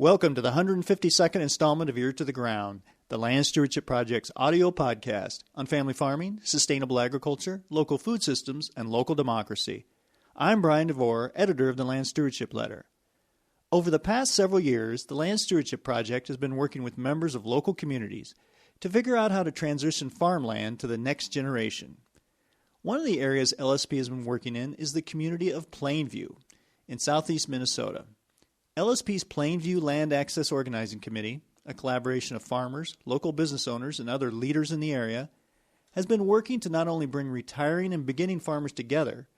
Welcome to the 152nd installment of Ear to the Ground, the Land Stewardship Project's audio podcast on family farming, sustainable agriculture, local food systems, and local democracy. I'm Brian DeVore, editor of the Land Stewardship Letter. Over the past several years, the Land Stewardship Project has been working with members of local communities to figure out how to transition farmland to the next generation. One of the areas LSP has been working in is the community of Plainview in southeast Minnesota. LSP's Plainview Land Access Organizing Committee, a collaboration of farmers, local business owners, and other leaders in the area, has been working to not only bring retiring and beginning farmers together,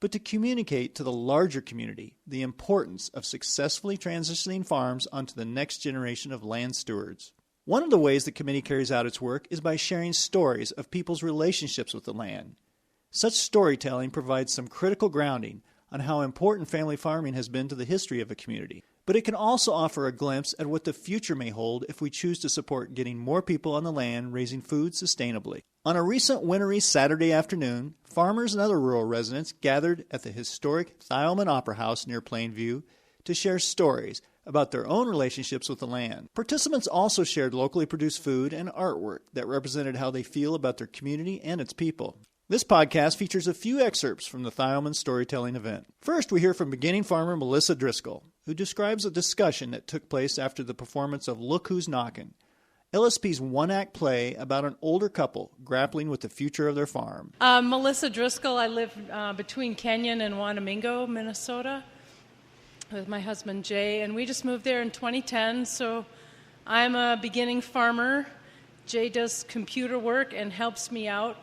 but to communicate to the larger community the importance of successfully transitioning farms onto the next generation of land stewards. One of the ways the committee carries out its work is by sharing stories of people's relationships with the land. Such storytelling provides some critical grounding on how important family farming has been to the history of a community. But it can also offer a glimpse at what the future may hold if we choose to support getting more people on the land raising food sustainably. On a recent wintry Saturday afternoon, farmers and other rural residents gathered at the historic Thielman Opera House near Plainview to share stories about their own relationships with the land. Participants also shared locally produced food and artwork that represented how they feel about their community and its people. This podcast features a few excerpts from the Thielman storytelling event. First, we hear from beginning farmer Melissa Driscoll, who describes a discussion that took place after the performance of Look Who's Knockin', LSP's one-act play about an older couple grappling with the future of their farm. Melissa Driscoll. I live between Kenyon and Wanamingo, Minnesota, with my husband Jay, and we just moved there in 2010, so I'm a beginning farmer. Jay does computer work and helps me out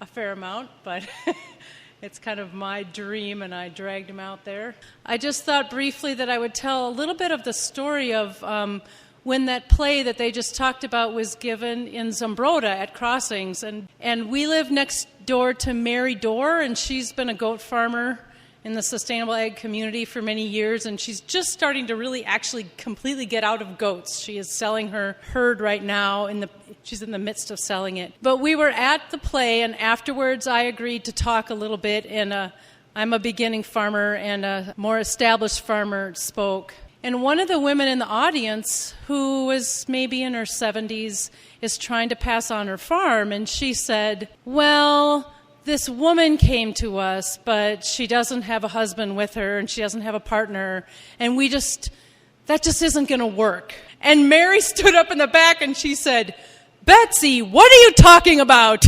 a fair amount, but it's kind of my dream, and I dragged him out there. I just thought briefly that I would tell a little bit of the story of when that play that they just talked about was given in Zumbrota at Crossings. And we live next door to Mary Dorr, and she's been a goat farmer in the sustainable ag community for many years, and she's just starting to really actually completely get out of goats. She is selling her herd right now, she's in the midst of selling it. But we were at the play, and afterwards I agreed to talk a little bit, and I'm a beginning farmer, and a more established farmer spoke. And one of the women in the audience, who was maybe in her 70s, is trying to pass on her farm, and she said, well, this woman came to us, but she doesn't have a husband with her, and she doesn't have a partner, and that just isn't going to work. And Mary stood up in the back, and she said, Betsy, what are you talking about?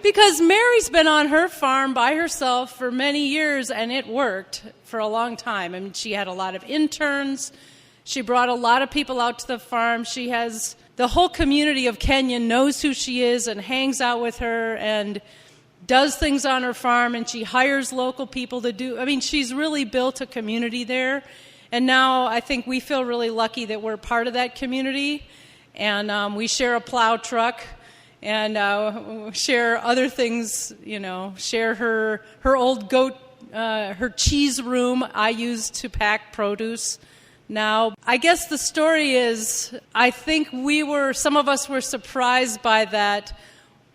Because Mary's been on her farm by herself for many years, and it worked for a long time. I mean, she had a lot of interns. She brought a lot of people out to the farm. She has the whole community of Kenyon knows who she is and hangs out with her and does things on her farm, and she hires local people to do. I mean, she's really built a community there. And now I think we feel really lucky that we're part of that community. And we share a plow truck and share other things, share her old goat, her cheese room I use to pack produce. Now, I guess the story is, I think some of us were surprised by that.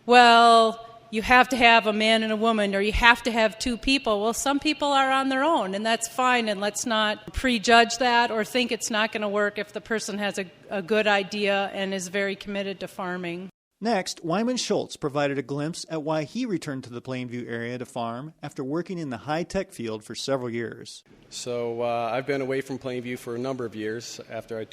Well, you have to have a man and a woman, or you have to have two people. Well, some people are on their own, and that's fine, and let's not prejudge that or think it's not going to work if the person has a good idea and is very committed to farming. Next, Wyman Schultz provided a glimpse at why he returned to the Plainview area to farm after working in the high-tech field for several years. So I've been away from Plainview for a number of years after I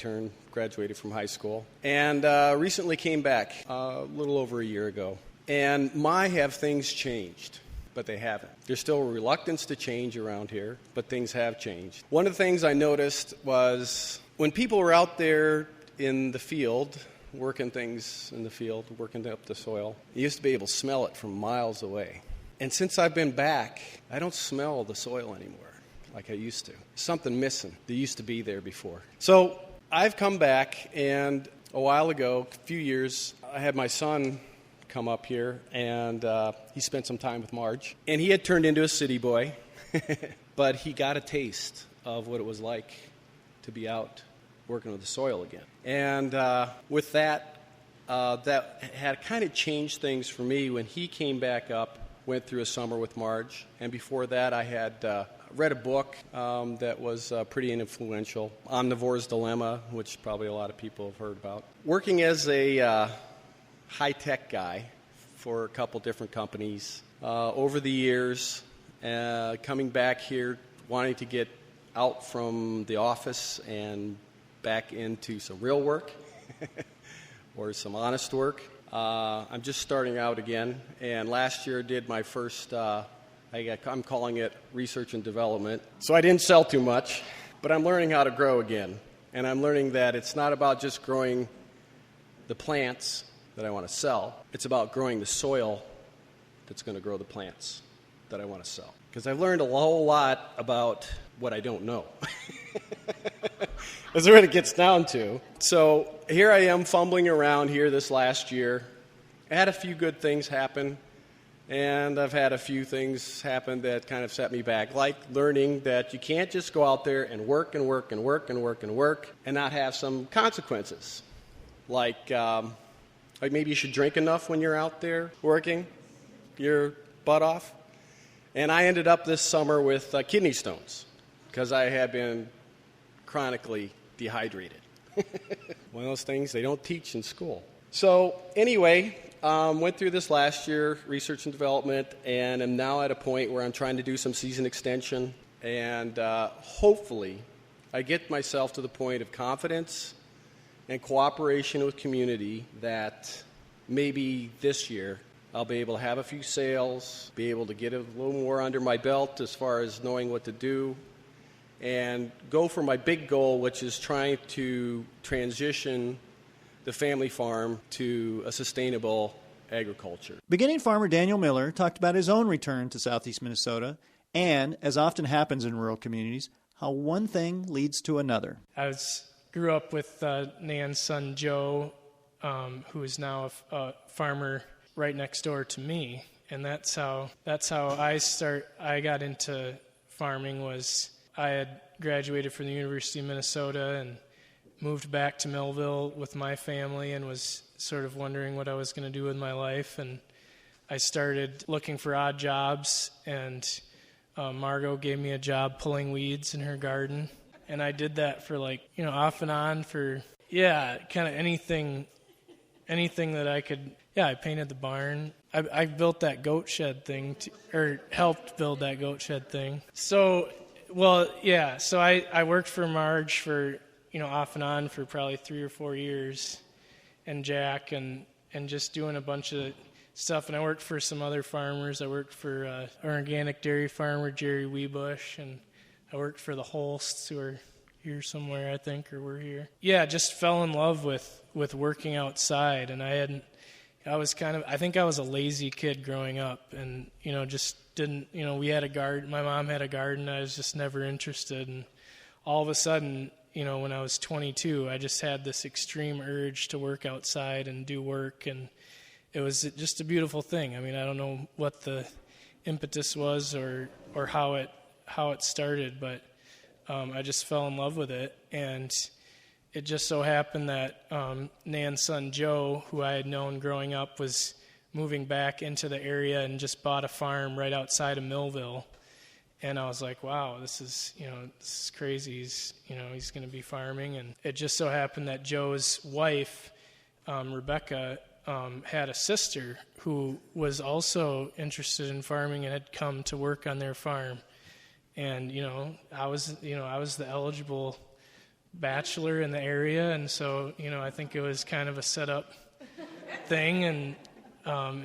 graduated from high school, and recently came back a little over a year ago. And have things changed? But they haven't. There's still a reluctance to change around here, but things have changed. One of the things I noticed was when people were out there in the field, working things in the field, working up the soil, you used to be able to smell it from miles away. And since I've been back, I don't smell the soil anymore like I used to. Something missing that used to be there before. So I've come back, and a while ago, a few years, I had my son come up here, and he spent some time with Marge. And he had turned into a city boy, but he got a taste of what it was like to be out working with the soil again. And with that, that had kind of changed things for me when he came back up, went through a summer with Marge. And before that, I had read a book that was pretty influential, Omnivore's Dilemma, which probably a lot of people have heard about. Working as a high-tech guy for a couple different companies over the years, coming back here, wanting to get out from the office and back into some real work or some honest work. I'm just starting out again, and last year did my first, I'm calling it research and development. So I didn't sell too much, but I'm learning how to grow again. And I'm learning that it's not about just growing the plants that I want to sell. It's about growing the soil that's going to grow the plants that I want to sell. Because I've learned a whole lot about what I don't know. That's what it gets down to. So here I am fumbling around here this last year. I had a few good things happen, and I've had a few things happen that kind of set me back, like learning that you can't just go out there and work and work and work and work and work and not have some consequences. Like maybe you should drink enough when you're out there working your butt off. And I ended up this summer with kidney stones because I had been chronically dehydrated. One of those things they don't teach in school. So anyway, went through this last year, research and development, and am now at a point where I'm trying to do some season extension. And hopefully I get myself to the point of confidence and cooperation with community that maybe this year I'll be able to have a few sales, be able to get a little more under my belt as far as knowing what to do, and go for my big goal, which is trying to transition the family farm to a sustainable agriculture. Beginning farmer Daniel Miller talked about his own return to southeast Minnesota and, as often happens in rural communities, how one thing leads to another. I grew up with Nan's son Joe, who is now a farmer right next door to me, and that's how I got into farming. Was I had graduated from the University of Minnesota and moved back to Millville with my family and was sort of wondering what I was going to do with my life, and I started looking for odd jobs, and Margot gave me a job pulling weeds in her garden, and I did that for off and on for kind of anything that I could. I painted the barn. I built that goat shed thing, or helped build that goat shed thing. So I worked for Marge for, off and on for probably 3 or 4 years, and Jack, and just doing a bunch of stuff. And I worked for some other farmers. I worked for an organic dairy farmer, Jerry Weebush, and I worked for the Holsts, who are here somewhere, I think, or we're here. Just fell in love with working outside, and I think I was a lazy kid growing up, and, just didn't, we had a garden, my mom had a garden, I was just never interested, and all of a sudden, when I was 22, I just had this extreme urge to work outside and do work, and it was just a beautiful thing. I mean, I don't know what the impetus was or how it started, but I just fell in love with it, and it just so happened that Nan's son Joe, who I had known growing up, was moving back into the area and just bought a farm right outside of Millville. And I was like, wow, this is crazy. He's going to be farming. And it just so happened that Joe's wife, Rebecca, had a sister who was also interested in farming and had come to work on their farm. And, I was the eligible bachelor in the area, and so I think it was kind of a setup thing, and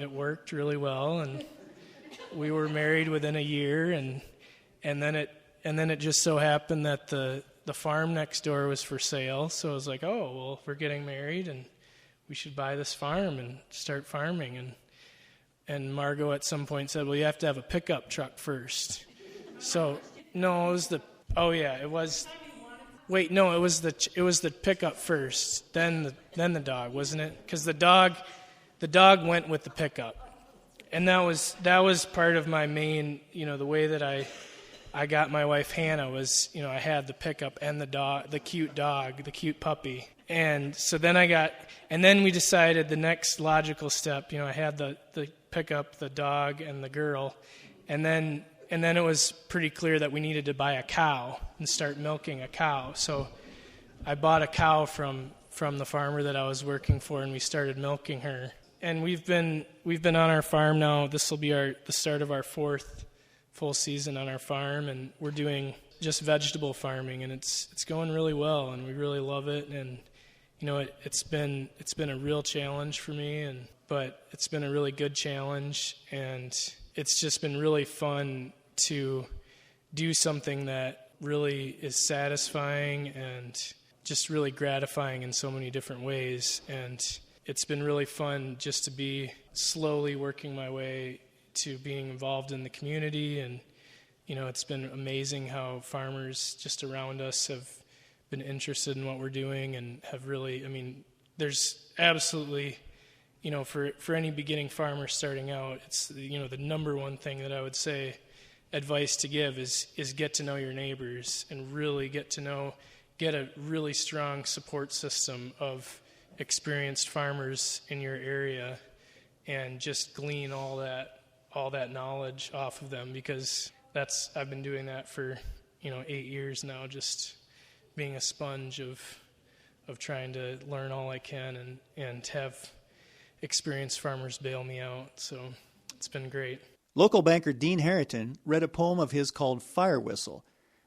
it worked really well, and we were married within a year, and then it just so happened that the farm next door was for sale, so I was like, oh well, if we're getting married, and we should buy this farm and start farming, and Margot at some point said, well, you have to have a pickup truck first. So no, it was the pickup first, then the dog, wasn't it? Because the dog went with the pickup, and that was part of my main, the way that I got my wife Hannah was, I had the pickup and the cute puppy, and so then we decided the next logical step, I had the pickup, the dog, and the girl, and then And then it was pretty clear that we needed to buy a cow and start milking a cow. So I bought a cow from the farmer that I was working for, and we started milking her. And we've been on our farm now. This will be the start of our 4th full season on our farm, and we're doing just vegetable farming, and it's going really well, and we really love it. And it's been a real challenge for me, but it's been a really good challenge, and it's just been really fun to do something that really is satisfying and just really gratifying in so many different ways. And it's been really fun just to be slowly working my way to being involved in the community. And it's been amazing how farmers just around us have been interested in what we're doing and have really, there's absolutely, for any beginning farmer starting out, it's, the number one thing that I would say advice to give is get to know your neighbors and really get a really strong support system of experienced farmers in your area and just glean all that knowledge off of them, because I've been doing that for 8 years now, just being a sponge of trying to learn all I can and have experienced farmers bail me out. So it's been great. Local banker Dean Harrington read a poem of his called Fire Whistle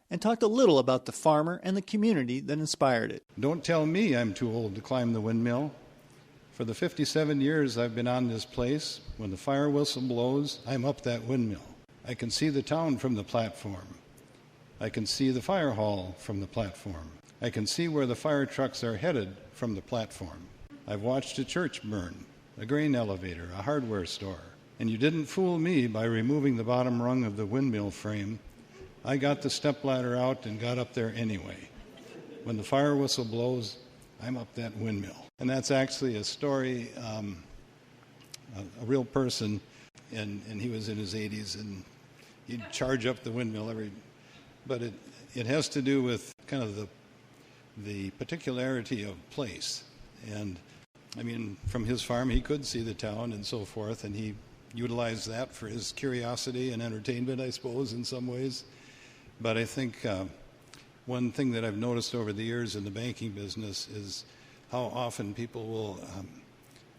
and talked a little about the farmer and the community that inspired it. Don't tell me I'm too old to climb the windmill. For the 57 years I've been on this place, when the fire whistle blows, I'm up that windmill. I can see the town from the platform. I can see the fire hall from the platform. I can see where the fire trucks are headed from the platform. I've watched a church burn, a grain elevator, a hardware store. And you didn't fool me by removing the bottom rung of the windmill frame. I got the stepladder out and got up there anyway. When the fire whistle blows, I'm up that windmill. And that's actually a story, a real person, and he was in his 80s, and he'd charge up the windmill but it has to do with kind of the particularity of place. And from his farm, he could see the town and so forth, and he utilized that for his curiosity and entertainment, I suppose, in some ways. But I think one thing that I've noticed over the years in the banking business is how often people will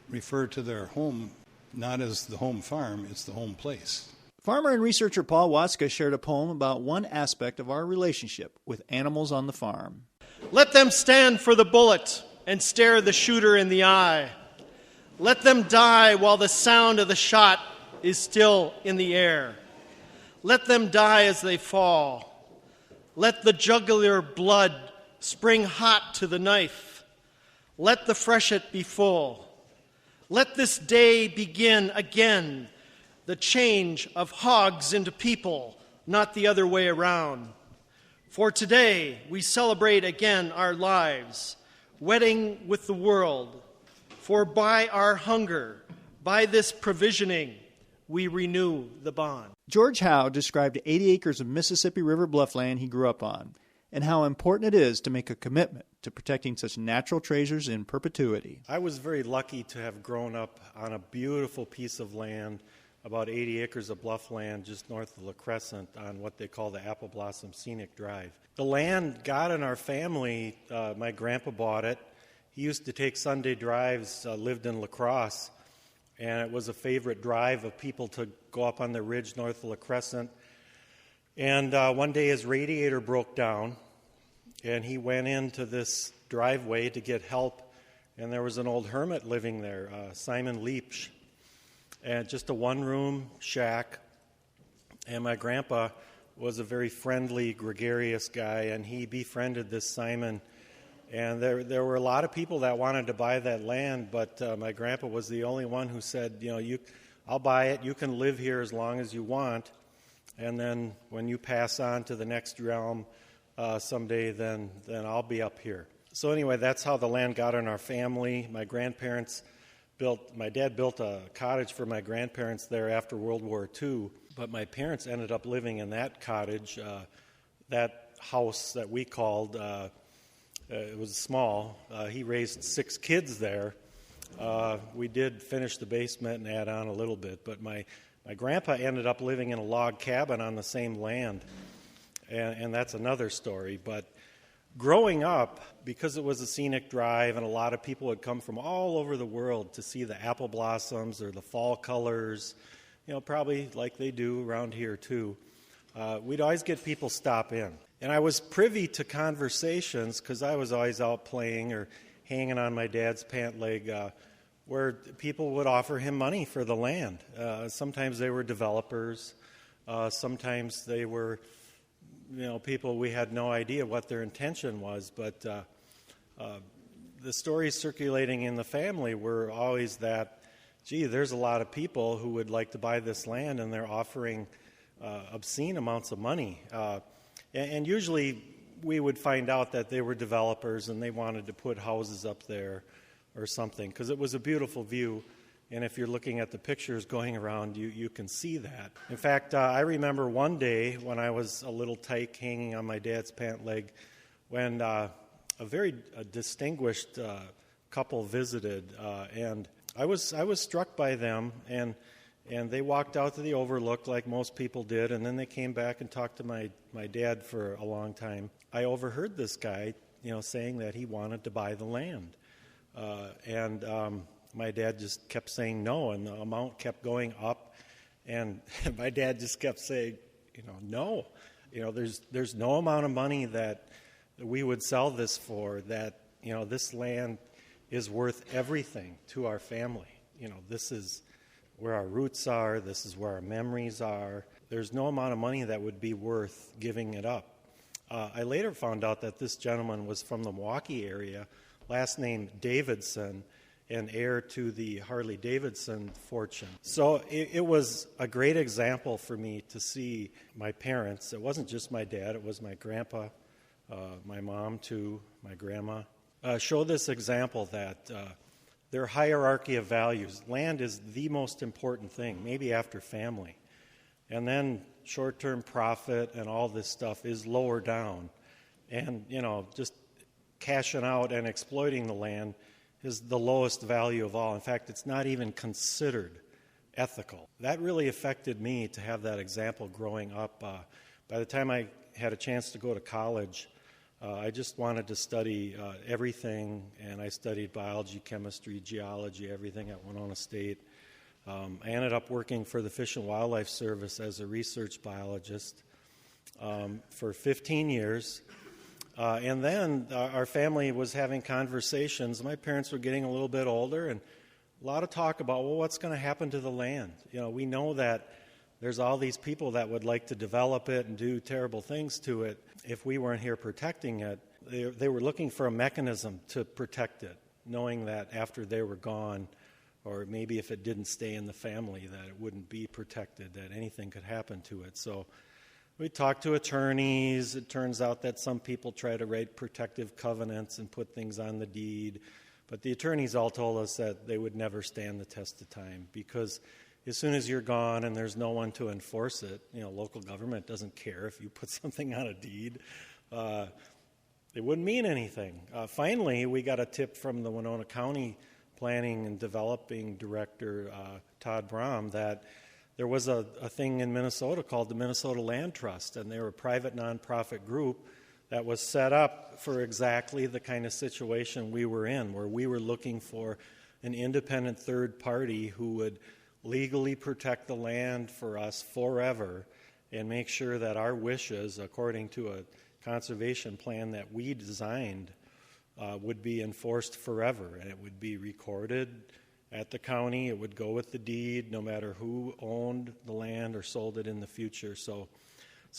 refer to their home not as the home farm, it's the home place. Farmer and researcher Paul Watzka shared a poem about one aspect of our relationship with animals on the farm. Let them stand for the bullet and stare the shooter in the eye. Let them die while the sound of the shot is still in the air. Let them die as they fall. Let the jugular blood spring hot to the knife. Let the freshet be full. Let this day begin again, the change of hogs into people, not the other way around. For today we celebrate again our lives, wedding with the world. For by our hunger, by this provisioning, we renew the bond. George Howe described 80 acres of Mississippi River bluffland he grew up on, and how important it is to make a commitment to protecting such natural treasures in perpetuity. I was very lucky to have grown up on a beautiful piece of land, about 80 acres of bluffland just north of La Crescent on what they call the Apple Blossom Scenic Drive. The land got in our family. My grandpa bought it. He used to take Sunday drives, lived in La Crosse, and it was a favorite drive of people to go up on the ridge north of La Crescent. And one day his radiator broke down, and he went into this driveway to get help, and there was an old hermit living there, Simon Leach, and just a one-room shack. And my grandpa was a very friendly, gregarious guy, and he befriended this Simon. And there were a lot of people that wanted to buy that land, but my grandpa was the only one who said, I'll buy it, you can live here as long as you want, and then when you pass on to the next realm someday, then I'll be up here. So anyway, that's how the land got in our family. My dad built a cottage for my grandparents there after World War II, but my parents ended up living in that cottage, that house that we called, it was small. He raised 6 kids there. We did finish the basement and add on a little bit, but my My grandpa ended up living in a log cabin on the same land, and that's another story. But growing up, because it was a scenic drive and a lot of people would come from all over the world to see the apple blossoms or the fall colors, probably like they do around here too, we'd always get people stop in. And I was privy to conversations, because I was always out playing or hanging on my dad's pant leg, where people would offer him money for the land. Sometimes they were developers. Sometimes they were people we had no idea what their intention was, but the stories circulating in the family were always that, gee, there's a lot of people who would like to buy this land, and they're offering obscene amounts of money. And usually we would find out that they were developers and they wanted to put houses up there or something, because it was a beautiful view. And if you're looking at the pictures going around, you can see that. In fact, I remember one day when I was a little tyke hanging on my dad's pant leg, when a very distinguished couple visited, and I was struck by them, and they walked out to the overlook like most people did, and then they came back and talked to my dad for a long time. I overheard this guy, saying that he wanted to buy the land, and my dad just kept saying no, and the amount kept going up, and my dad just kept saying, no. There's no amount of money that we would sell this for, that, this land is worth everything to our family. This is where our roots are. This is where our memories are. There's no amount of money that would be worth giving it up. I later found out that this gentleman was from the Milwaukee area, last name Davidson, and heir to the Harley-Davidson fortune. So it was a great example for me to see my parents. It wasn't just my dad, it was my grandpa, my mom too, my grandma, show this example that their hierarchy of values. Land is the most important thing, maybe after family. And then short-term profit and all this stuff is lower down. And, just cashing out and exploiting the land is the lowest value of all. In fact, it's not even considered ethical. That really affected me to have that example growing up. By the time I had a chance to go to college, I just wanted to study everything, and I studied biology, chemistry, geology, everything at Winona State. I ended up working for the Fish and Wildlife Service as a research biologist for 15 years. And then our family was having conversations. My parents were getting a little bit older, and a lot of talk about, what's going to happen to the land? We know that there's all these people that would like to develop it and do terrible things to it. If we weren't here protecting it, they were looking for a mechanism to protect it, knowing that after they were gone, or maybe if it didn't stay in the family, that it wouldn't be protected, that anything could happen to it. So we talked to attorneys. It turns out that some people try to write protective covenants and put things on the deed. But the attorneys all told us that they would never stand the test of time, because as soon as you're gone and there's no one to enforce it, local government doesn't care if you put something on a deed. It wouldn't mean anything. Finally, we got a tip from the Winona County Planning and Developing Director, Todd Brom, that there was a thing in Minnesota called the Minnesota Land Trust, and they were a private nonprofit group that was set up for exactly the kind of situation we were in, where we were looking for an independent third party who would legally protect the land for us forever and make sure that our wishes, according to a conservation plan that we designed, would be enforced forever, and it would be recorded at the county. It would go with the deed no matter who owned the land or sold it in the future. So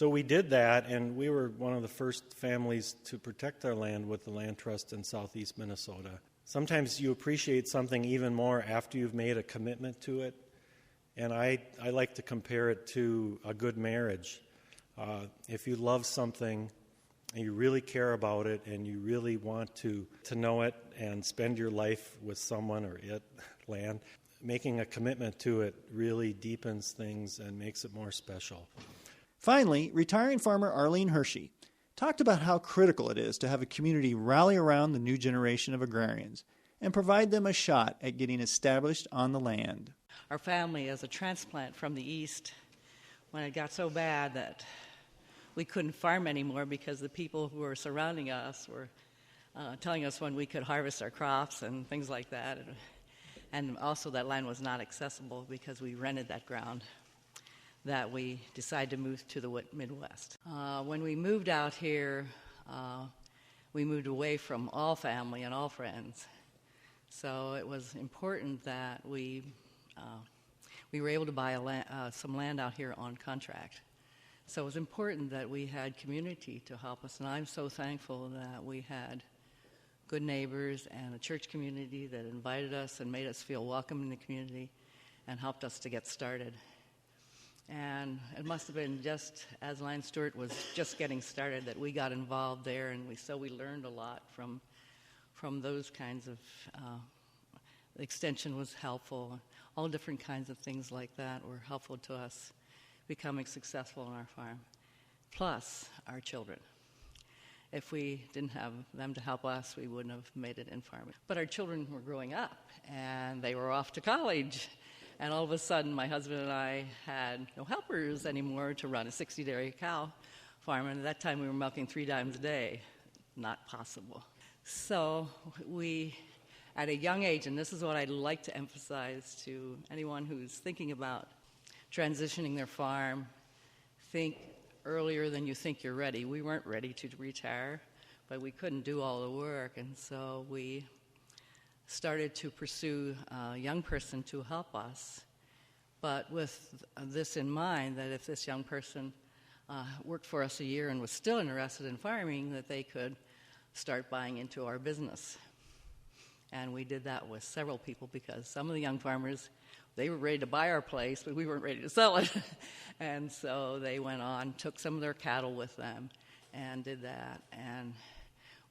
we did that, and we were one of the first families to protect our land with the Land Trust in southeast Minnesota. Sometimes you appreciate something even more after you've made a commitment to it, and I like to compare it to a good marriage. If you love something and you really care about it and you really want to know it and spend your life with someone or land, making a commitment to it really deepens things and makes it more special. Finally, retiring farmer Arlene Hershey talked about how critical it is to have a community rally around the new generation of agrarians and provide them a shot at getting established on the land. our family as a transplant from the East when it got so bad that we couldn't farm anymore because the people who were surrounding us were telling us when we could harvest our crops and things like that. And also that land was not accessible because we rented that ground, that we decided to move to the Midwest. When we moved out here, we moved away from all family and all friends. So it was important that we were able to buy some land out here on contract. So it was important that we had community to help us, and I'm so thankful that we had good neighbors and a church community that invited us and made us feel welcome in the community and helped us to get started. And it must have been just as Land Stewart was just getting started that we got involved there, and we learned a lot from those kinds of, the extension was helpful. All different kinds of things like that were helpful to us becoming successful on our farm, plus our children. If we didn't have them to help us, we wouldn't have made it in farming. But our children were growing up, and they were off to college. And all of a sudden, my husband and I had no helpers anymore to run a 60-dairy cow farm. And at that time, we were milking 3 times a day. Not possible. So we, at a young age, and this is what I'd like to emphasize to anyone who's thinking about transitioning their farm, think earlier than you think you're ready. We weren't ready to retire, but we couldn't do all the work, and so we started to pursue a young person to help us, but with this in mind, that if this young person worked for us a year and was still interested in farming, that they could start buying into our business. And we did that with several people because some of the young farmers, they were ready to buy our place, but we weren't ready to sell it. And so they went on, took some of their cattle with them, and did that. And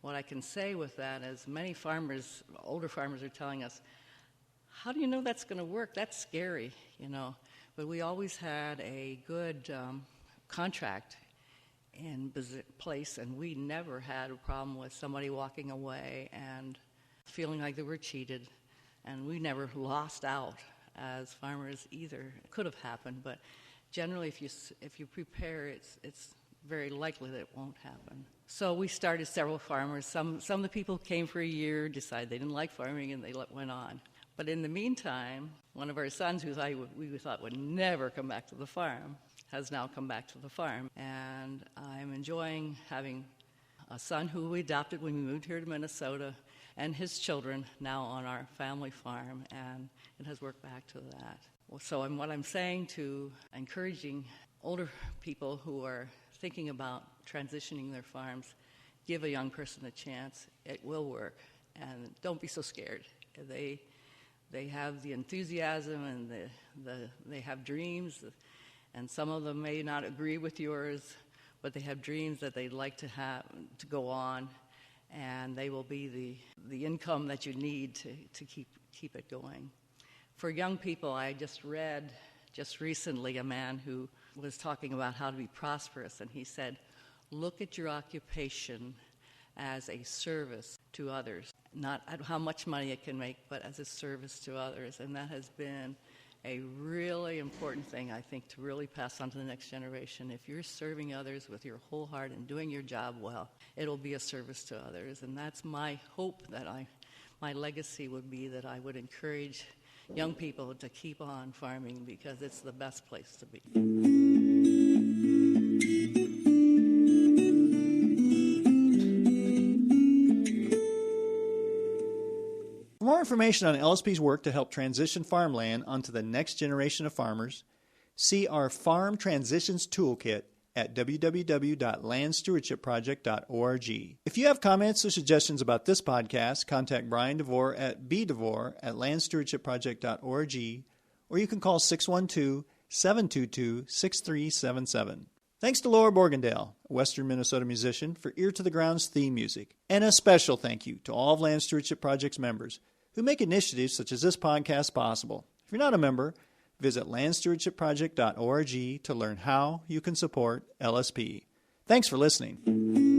what I can say with that is many farmers, older farmers, are telling us, how do you know that's going to work? That's scary, you know. But we always had a good contract in place, and we never had a problem with somebody walking away and feeling like they were cheated. And we never lost out as farmers either. It could have happened, but generally if you prepare, it's very likely that it won't happen. So we started several farmers. Some of the people came for a year, decided they didn't like farming, and they went on. But in the meantime, one of our sons, who we thought would never come back to the farm, has now come back to the farm. And I'm enjoying having a son who we adopted when we moved here to Minnesota, and his children now on our family farm, and it has worked back to that. So what I'm saying to encouraging older people who are thinking about transitioning their farms, give a young person a chance. It will work, and don't be so scared. They have the enthusiasm, and they have dreams, and some of them may not agree with yours, but they have dreams that they'd like to have to go on, and they will be the income that you need to keep it going. For young people, I just read just recently a man who was talking about how to be prosperous, and he said, look at your occupation as a service to others, not at how much money it can make, but as a service to others. And that has been a really important thing, I think, to really pass on to the next generation. If you're serving others with your whole heart and doing your job well, it'll be a service to others. And that's my hope, that my legacy would be that I would encourage young people to keep on farming, because it's the best place to be. For more information on LSP's work to help transition farmland onto the next generation of farmers, see our Farm Transitions Toolkit at www.landstewardshipproject.org. If you have comments or suggestions about this podcast, contact Brian DeVore at bdevore@landstewardshipproject.org, or you can call 612-722-6377. Thanks to Laura Borgendale, a Western Minnesota musician, for Ear to the Ground's theme music. And a special thank you to all of Land Stewardship Project's members who make initiatives such as this podcast possible. If you're not a member, visit landstewardshipproject.org to learn how you can support LSP. Thanks for listening.